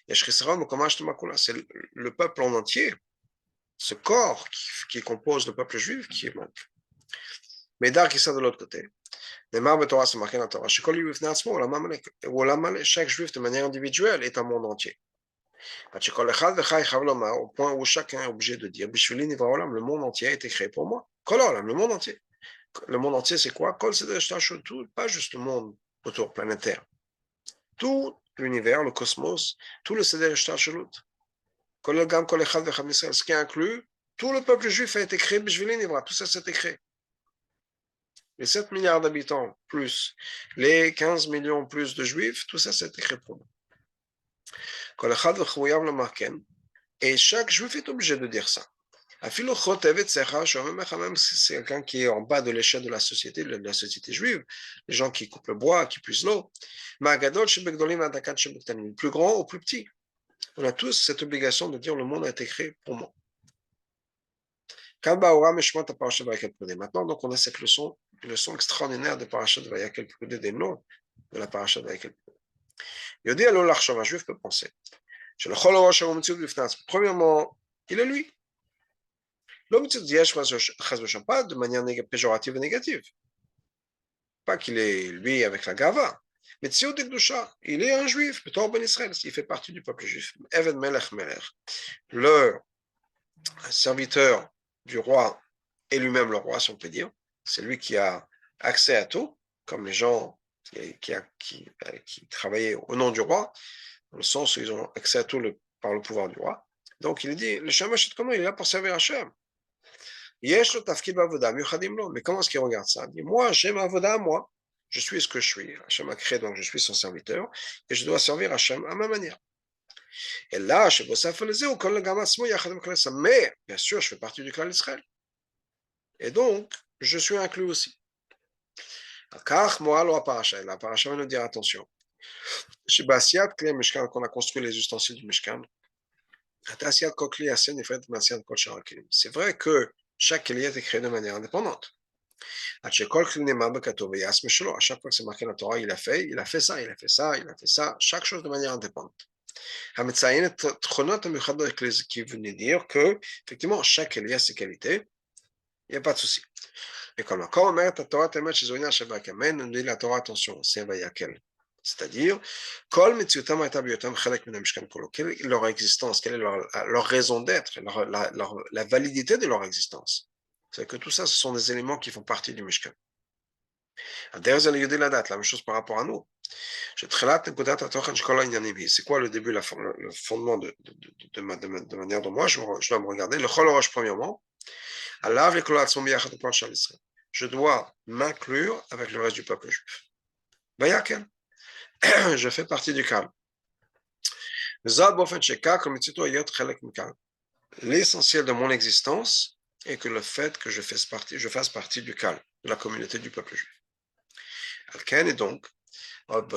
יש חיסרון בקומה שלמה כולה. C'est le peuple en entier, ce corps qui compose le peuple juif qui manque. Mais d'art qui sort de l'autre côté. Neymar Torah, c'est marqué dans la Torah. Chaque juif de manière individuelle est un monde entier. Au point où chacun est obligé de dire le monde entier a été créé pour moi. Le monde entier. Le monde entier, c'est quoi? Tout, pas juste le monde autour planétaire. Tout l'univers, le cosmos, tout le Seder Shtarshalut. Ce qui inclut tout le peuple juif a été créé. Tout ça, c'est créé. Les 7 milliards d'habitants plus les 15 millions plus de juifs, tout ça c'est écrit pour nous. Et chaque juif est obligé de dire ça. Même si c'est quelqu'un qui est en bas de l'échelle de la société juive, les gens qui coupent le bois, qui puisent l'eau, le plus grand ou plus petit. On a tous cette obligation de dire le monde a été créé pour moi. Maintenant, donc, on a cette leçon extraordinaire de Parashat Vayakel Pekudé, des noms de la Parashat Vayakel Pekudé. Yodi alo lachshov, un juif peut penser. Premièrement, il est lui. Pas de manière péjorative et négative. Pas qu'il est lui avec la gava. Mais il est un juif, Ben Israël, il fait partie du peuple juif. Eved Melech Melech, le serviteur du roi et lui-même le roi, si on peut dire. C'est lui qui a accès à tout, comme les gens qui travaillaient au nom du roi, dans le sens où ils ont accès à tout par le pouvoir du roi. Donc il dit, le Shem Hashit, comment il est là pour servir Hachem? Yesh lo tafkid b'avoda, miuchadim lo. Mais comment est-ce qu'il regarde ça? Il dit, moi, j'ai ma avoda, moi. Je suis ce que je suis. Hachem a créé, donc je suis son serviteur, et je dois servir Hachem à ma manière. Et là, chez Bossaf Elezeu, kol le gamas mo yachadim kol Israël. Mais, bien sûr, je fais partie du clan d'Israël. Et donc, je suis inclus aussi. Kach moa lo parasha. La parasha va nous dire attention. Chez Basiat, Kli Mishkan, qu'on a construit les ustensiles du Mishkan, c'est vrai que chaque kli est créé de manière indépendante. À chaque fois que c'est marqué dans la Torah, il a fait ça, il a fait ça, il a fait ça, chaque chose de manière indépendante. Qui venait dire que, effectivement, chaque kli a ses qualités, il n'y a pas de souci. Mais comme la Torah, la Torah, nous dit la Torah, attention, c'est Vayakel. C'est-à-dire, quelle est leur existence, quelle est leur raison d'être, la validité de leur existence. C'est que tout ça, ce sont des éléments qui font partie du Mishkan. La même chose par rapport à nous. C'est quoi le début, le fondement de manière dont moi je dois me regarder? Le Chol Rosh, premièrement, je dois m'inclure avec le reste du peuple juif. Je fais partie du calme. L'essentiel de mon existence est que le fait que je fasse partie du calme, de la communauté du peuple juif. Et donc, avant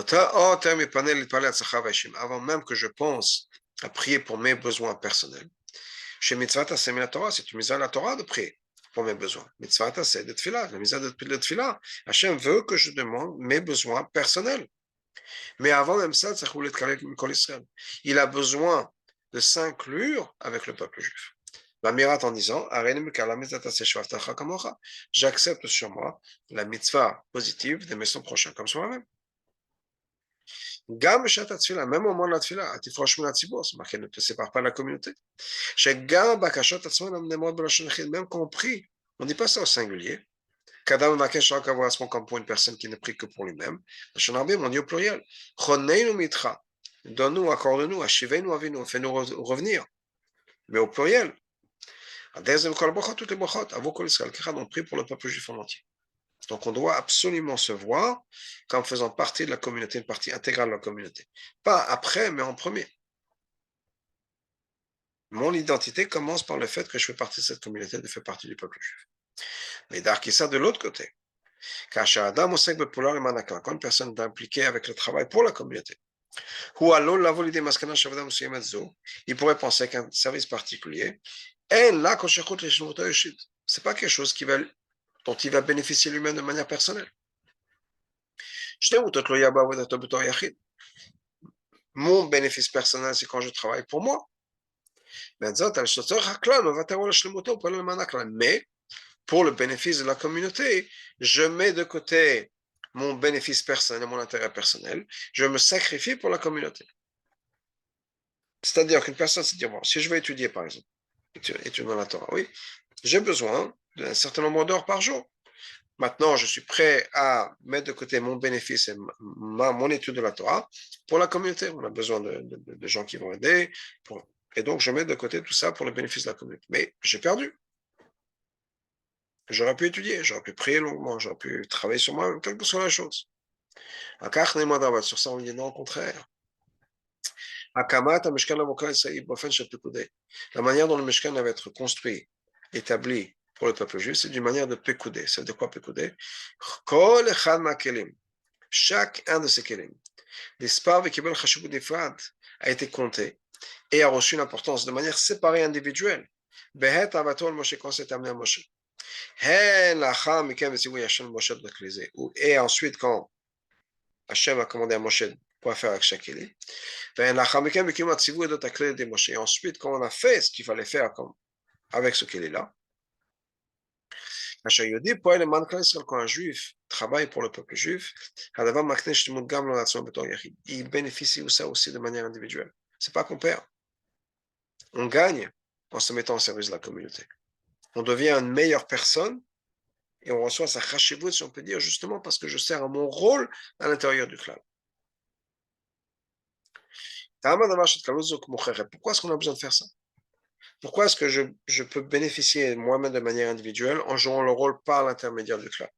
même que je pense à prier pour mes besoins personnels, chez Mitzvah Taseh la Torah, c'est une mitzvah la Torah de prier pour mes besoins. Mitzvah Taseh de Tfilah, la mitzvah de Tfilah. Hachem veut que je demande mes besoins personnels. Mais avant même ça, il a besoin de s'inclure avec le peuple juif. La mirate en disant, j'accepte sur moi la mitzvah positive d'aimer son prochain comme soi-même. Même au moment de la tfila, c'est marqué ne te sépare pas de la communauté. Même compris, on ne dit pas ça au singulier. Kadam Makesh Rakavasmon comme pour une personne qui ne prie que pour lui-même. On dit au pluriel. Donne-nous, accorde-nous, achivez-nous, avez-nous, fais-nous revenir. Mais au pluriel. Toutes les brachot, avou kol Israël, on prie pour le peuple juif en entier. Donc on doit absolument se voir comme faisant partie de la communauté, une partie intégrale de la communauté. Pas après, mais en premier. Mon identité commence par le fait que je fais partie de cette communauté, de faire partie du peuple juif. Mais d'arquer de l'autre côté. Quand une personne est impliquée avec le travail pour la communauté, il pourrait penser qu'un service particulier, c'est pas quelque chose dont il va bénéficier lui-même de manière personnelle. Mon bénéfice personnel, c'est quand je travaille pour moi. Mais pour le bénéfice de la communauté, je mets de côté mon bénéfice personnel, mon intérêt personnel, je me sacrifie pour la communauté. C'est-à-dire qu'une personne se dit, bon, si je veux étudier, par exemple, étudier dans la Torah, oui, j'ai besoin d'un certain nombre d'heures par jour. Maintenant, je suis prêt à mettre de côté mon bénéfice et mon étude de la Torah pour la communauté. On a besoin de gens qui vont aider. Et donc, je mets de côté tout ça pour le bénéfice de la communauté. Mais j'ai perdu. J'aurais pu étudier, j'aurais pu prier longuement, j'aurais pu travailler sur moi, quelle que soit la chose. Sur ça, on dit non, au contraire. La manière dont le Mishkan va être construit, établi pour le peuple juif, c'est d'une manière de pécoudé. C'est de quoi pécoudé? Chaque un de ces kelim, a été compté et a reçu une importance de manière séparée individuelle. Et ensuite, quand Hachem a commandé à Moshe quoi faire avec chaque keli, et ensuite, quand on a fait ce qu'il fallait faire avec ce keli-là, quand un juif travaille pour le peuple juif, il bénéficie de ça aussi de manière individuelle. C'est pas qu'on perd. On gagne en se mettant au service de la communauté. On devient une meilleure personne et on reçoit sa chashivut, si on peut dire, justement parce que je sers à mon rôle à l'intérieur du clan. Pourquoi est-ce qu'on a besoin de faire ça? Pourquoi est-ce que je peux bénéficier moi-même de manière individuelle en jouant le rôle par l'intermédiaire du clan?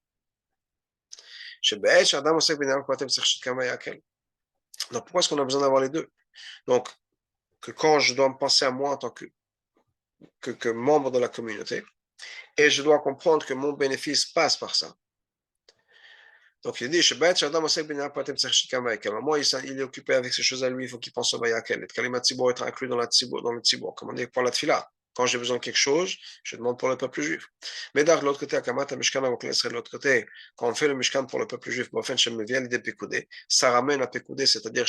Donc, pourquoi est-ce qu'on a besoin d'avoir les deux? Donc, que quand je dois me penser à moi en tant que membre de la communauté, et je dois comprendre que mon bénéfice passe par ça. Donc il dit, moi il est occupé avec ces choses à lui, il faut qu'il pense au Vayakel. Et Kalima Tzibor est inclus dans le Tzibor. Comme on dit pour la Tfila. Quand j'ai besoin de quelque chose, je demande pour le peuple juif. Mais de l'autre côté, de l'autre côté, quand on fait le Mishkan pour le peuple juif, ça ramène à Pekoudé, c'est-à-dire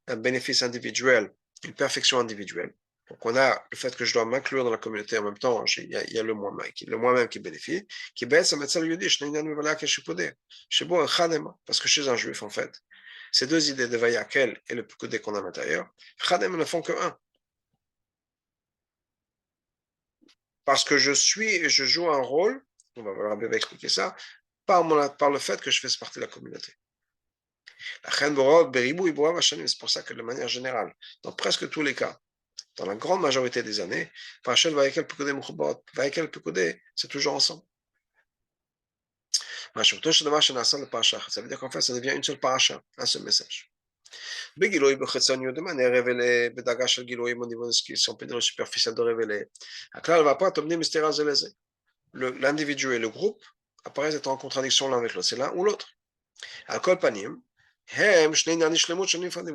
un bénéfice individuel, une perfection individuelle. Donc on a le fait que je dois m'inclure dans la communauté en même temps, il y a le moi-même qui bénéficie, qui baisse à mettre le je chez bon, parce que chez un juif, en fait, ces deux idées de Vayakel et le Pekoudé qu'on a à l'intérieur, Chadem ne font que un. Parce que je suis et je joue un rôle, on va expliquer ça, par le fait que je fais partie de la communauté. C'est pour ça que de manière générale, dans presque tous les cas, dans la grande majorité des années, Parashat Vayakel Pekoudé Mechubot, Vayakel Pekoudé, c'est toujours ensemble. Ça veut dire qu'en fait, ça devient une seule paracha, un seul message. De manière révélée, au niveau de ce qui sont pédales superficiels de révéler. L'individu et le groupe apparaissent être en contradiction l'un avec l'autre. C'est l'un ou l'autre. Al-Kol Panim,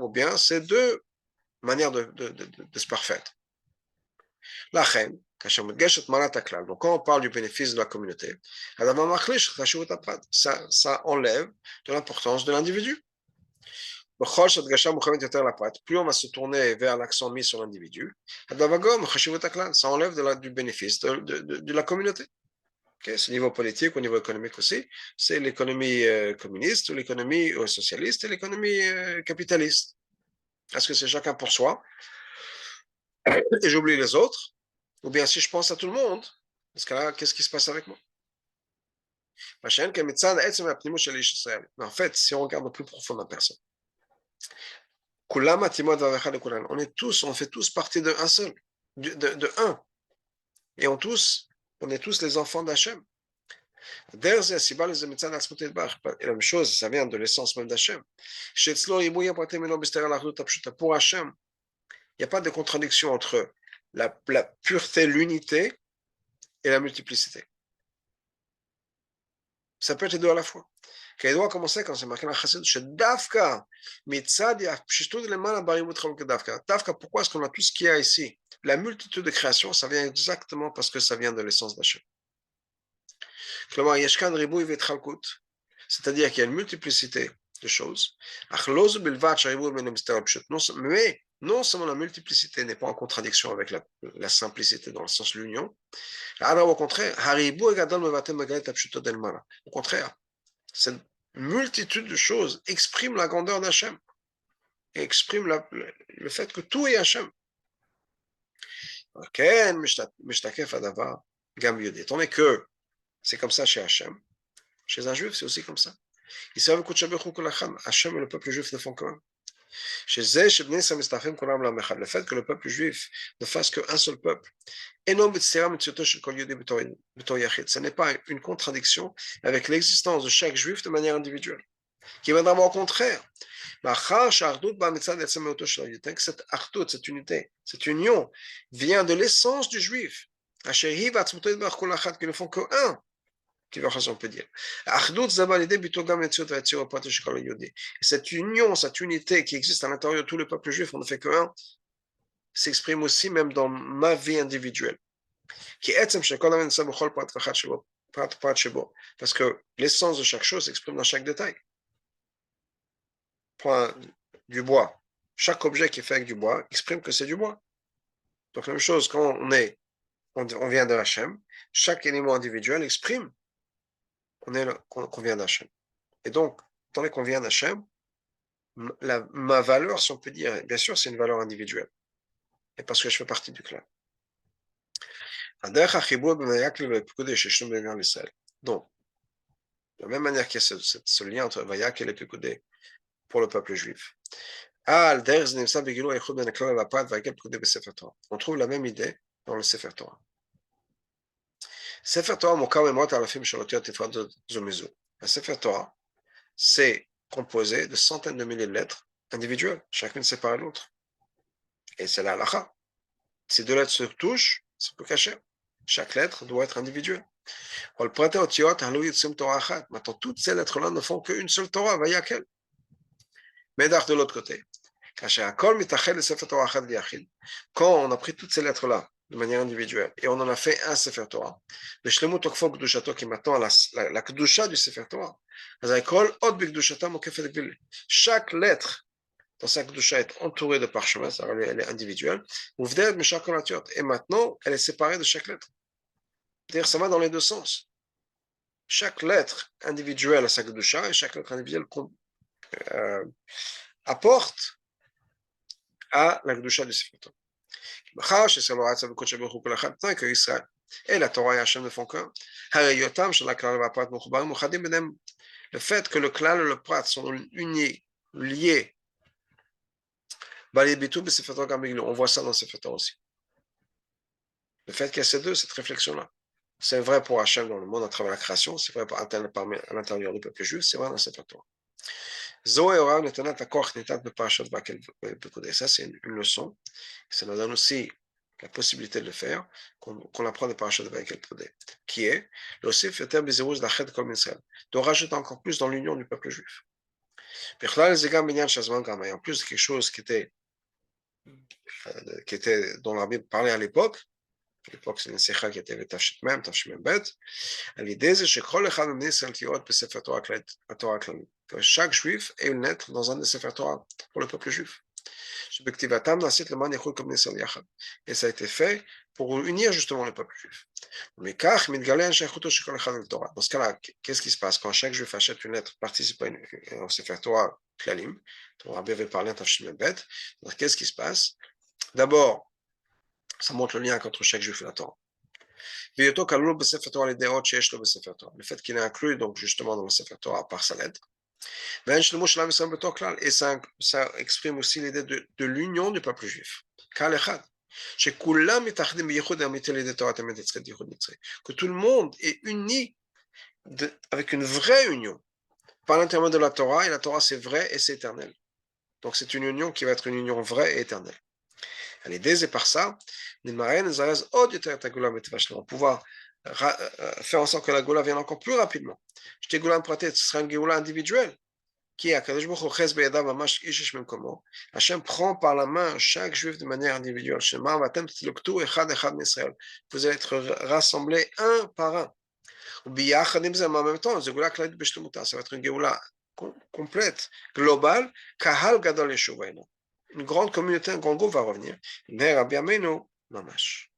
ou bien c'est deux manières de se parfaire. La reine, donc quand on parle du bénéfice de la communauté, ça enlève de l'importance de l'individu. Plus on va se tourner vers l'accent mis sur l'individu, ça enlève du bénéfice de la communauté. Okay, c'est au niveau politique, au niveau économique aussi. C'est l'économie communiste, ou l'économie socialiste et l'économie capitaliste. Est-ce que c'est chacun pour soi et j'oublie les autres? Ou bien si je pense à tout le monde, dans ce cas-là, qu'est-ce qui se passe avec moi? Mais en fait, si on regarde au plus profond de la personne, on fait tous partie de un seul, de un. Et on est tous les enfants d'Hachem. Et la même chose, ça vient de l'essence même d'Hachem. Pour Hachem, il n'y a pas de contradiction entre la pureté, l'unité et la multiplicité. Ça peut être les deux à la fois. Quel doit commencer quand c'est marqué dans la chassid, Dafka, pourquoi est-ce qu'on a tout ce qu'il y a ici? La multitude de créations, ça vient exactement parce que ça vient de l'essence d'Hachem. C'est-à-dire qu'il y a une multiplicité de choses. Mais non seulement la multiplicité n'est pas en contradiction avec la simplicité dans le sens de l'union, au contraire, cette multitude de choses exprime la grandeur d'Hachem et exprime le fait que tout est Hachem. Tandis que c'est comme ça chez Hachem, chez un juif, c'est aussi comme ça. Hachem et le peuple juif ne font qu'un. Le fait que le peuple juif ne fasse qu'un seul peuple, ce n'est pas une contradiction avec l'existence de chaque juif de manière individuelle. Qui viendra au contraire. Cette artout, cette unité, cette union vient de l'essence du juif. Qui ne font que un. On peut dire. Cette union, cette unité qui existe à l'intérieur de tout le peuple juif, on ne fait que un, s'exprime aussi même dans ma vie individuelle. Parce que l'essence de chaque chose s'exprime dans chaque détail. Point du bois. Chaque objet qui est fait avec du bois exprime que c'est du bois. Donc la même chose, quand on vient de Hachem, chaque élément individuel exprime qu'on vient d'Hachem. Et donc, tant qu'on vient d'Hachem, ma valeur, si on peut dire, bien sûr, c'est une valeur individuelle. Et parce que je fais partie du clan. Donc, de la même manière qu'il y a ce lien entre Vayak et les Pekoudé pour le peuple juif, On trouve la même idée dans le Sefer Torah. Sefer Torah מורכב ממאות אלפים של אותיות נפרדות זו מזו. הספר תורה, c'est composé de centaines de milliers de lettres individuelles, chacune séparée de l'autre. Et c'est la halakha. Si deux lettres se touchent, c'est plus caché. Chaque lettre doit être individuelle. Maintenant, toutes ces lettres-là ne font qu'une seule Torah, vayakel. Mais de l'autre côté, quand on a pris toutes ces lettres-là de manière individuelle et on en a fait un Sefer Torah, qui maintenant a la Kedusha du Sefer Torah, chaque lettre dans sa Kedusha est entourée de parchemins, elle est individuelle, et maintenant elle est séparée de chaque lettre. C'est-à-dire ça va dans les deux sens. Chaque lettre individuelle a sa Kedusha et chaque lettre individuelle apporte à la Kedusha du Sefer Torah. Que Israël et la Torah et Hachem ne font qu'un. Le fait que le klal et le prat sont unis, liés, on voit ça dans Sefer Torah aussi. Le fait qu'il y a ces deux, cette réflexion-là, c'est vrai pour Hachem dans le monde à travers la création, c'est vrai à l'intérieur du peuple juif, c'est vrai dans Sefer Torah. Ça, c'est une leçon. Ça nous donne aussi la possibilité de le faire, qu'on apprend des parachutes de Vaïkel Podé, qui est de rajouter encore plus dans l'union du peuple juif. Et en plus de quelque chose qui était dont la Bible parlait à l'époque c'est une sikha qui était le Tafshimem, Bet, l'idée c'est que chaque juif ait une lettre dans un des Sefer Torah pour le peuple juif. Et ça a été fait pour unir justement le peuple juif. Dans ce cas-là, qu'est-ce qui se passe quand chaque juif achète une lettre, participe à un Sefer Torah Klalim, dont Rabbi avait parlé en Tafshimem Bet, qu'est-ce qui se passe? D'abord, ça montre le lien entre chaque juif et la Torah. Le fait qu'il est inclus donc justement dans le Sefer Torah par sa lettre. Et ça exprime aussi l'idée de l'union du peuple juif. Que tout le monde est uni avec une vraie union par l'intermédiaire de la Torah, et la Torah c'est vrai et c'est éternel. Donc c'est une union qui va être une union vraie et éternelle. L'idée c'est par ça, on va pouvoir faire en sorte que la Goula vienne encore plus rapidement. Ce sera une Goula individuelle. Hachem prend par la main chaque juif de manière individuelle. Vous allez être rassemblés un par un. En même temps, ça va être une Géoula complète, globale. Une grande communauté, un grand groupe va revenir. Mamash.